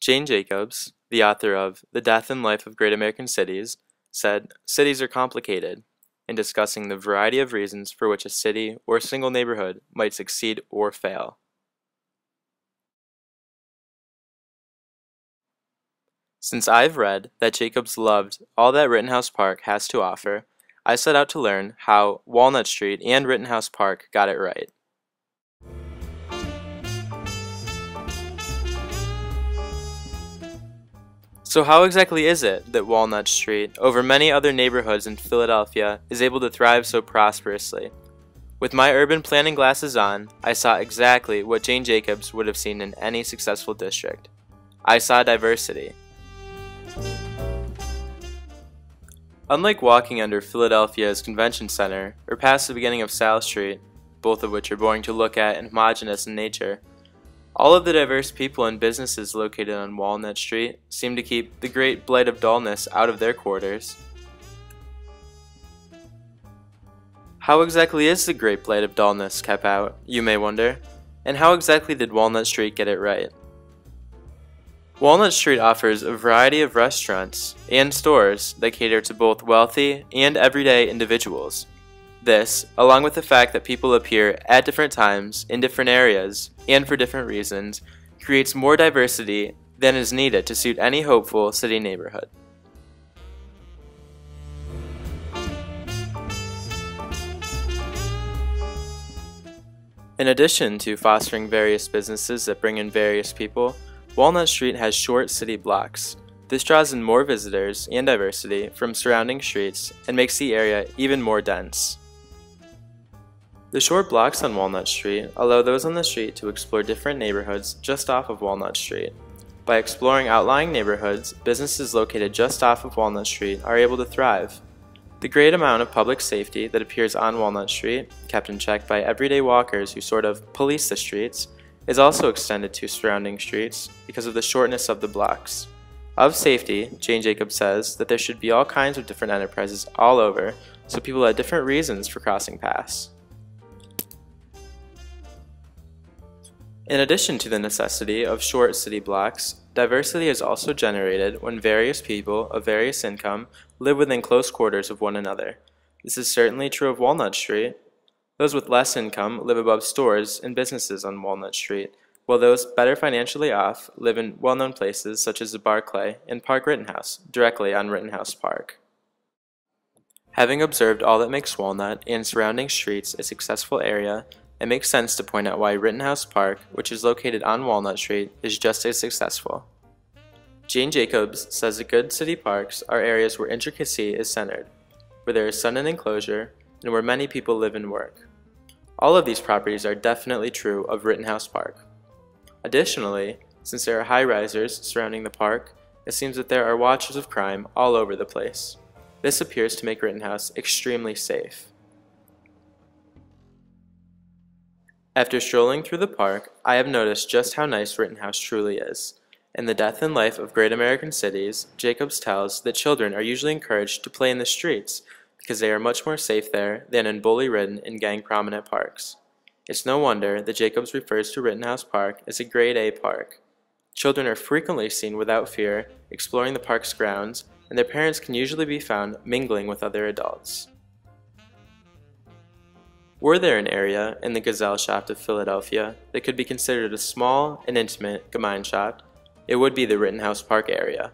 Jane Jacobs, the author of The Death and Life of Great American Cities, said, "Cities are complicated," in discussing the variety of reasons for which a city or single neighborhood might succeed or fail. Since I've read that Jacobs loved all that Rittenhouse Park has to offer, I set out to learn how Walnut Street and Rittenhouse Park got it right. So how exactly is it that Walnut Street, over many other neighborhoods in Philadelphia, is able to thrive so prosperously? With my urban planning glasses on, I saw exactly what Jane Jacobs would have seen in any successful district. I saw diversity. Unlike walking under Philadelphia's Convention Center or past the beginning of South Street, both of which are boring to look at and homogeneous in nature, all of the diverse people and businesses located on Walnut Street seem to keep the great blight of dullness out of their quarters. How exactly is the great blight of dullness kept out, you may wonder, and how exactly did Walnut Street get it right? Walnut Street offers a variety of restaurants and stores that cater to both wealthy and everyday individuals. This, along with the fact that people appear at different times in different areas and for different reasons, creates more diversity than is needed to suit any hopeful city neighborhood. In addition to fostering various businesses that bring in various people, Walnut Street has short city blocks. This draws in more visitors and diversity from surrounding streets and makes the area even more dense. The short blocks on Walnut Street allow those on the street to explore different neighborhoods just off of Walnut Street. By exploring outlying neighborhoods, businesses located just off of Walnut Street are able to thrive. The great amount of public safety that appears on Walnut Street, kept in check by everyday walkers who sort of police the streets, is also extended to surrounding streets because of the shortness of the blocks. Of safety, Jane Jacobs says that there should be all kinds of different enterprises all over, so people have different reasons for crossing paths. In addition to the necessity of short city blocks, diversity is also generated when various people of various income live within close quarters of one another. This is certainly true of Walnut Street. Those with less income live above stores and businesses on Walnut Street, while those better financially off live in well-known places such as the Barclay and Park Rittenhouse, directly on Rittenhouse Park. Having observed all that makes Walnut and surrounding streets a successful area, it makes sense to point out why Rittenhouse Park, which is located on Walnut Street, is just as successful. Jane Jacobs says that good city parks are areas where intricacy is centered, where there is sun and enclosure, and where many people live and work. All of these properties are definitely true of Rittenhouse Park. Additionally, since there are high-risers surrounding the park, it seems that there are watchers of crime all over the place. This appears to make Rittenhouse extremely safe. After strolling through the park, I have noticed just how nice Rittenhouse truly is. In The Death and Life of Great American Cities, Jacobs tells that children are usually encouraged to play in the streets because they are much more safe there than in bully-ridden and gang-prominent parks. It's no wonder that Jacobs refers to Rittenhouse Park as a grade A park. Children are frequently seen without fear exploring the park's grounds, and their parents can usually be found mingling with other adults. Were there an area in the Gesellschaft of Philadelphia that could be considered a small and intimate Gemeinschaft, it would be the Rittenhouse Park area.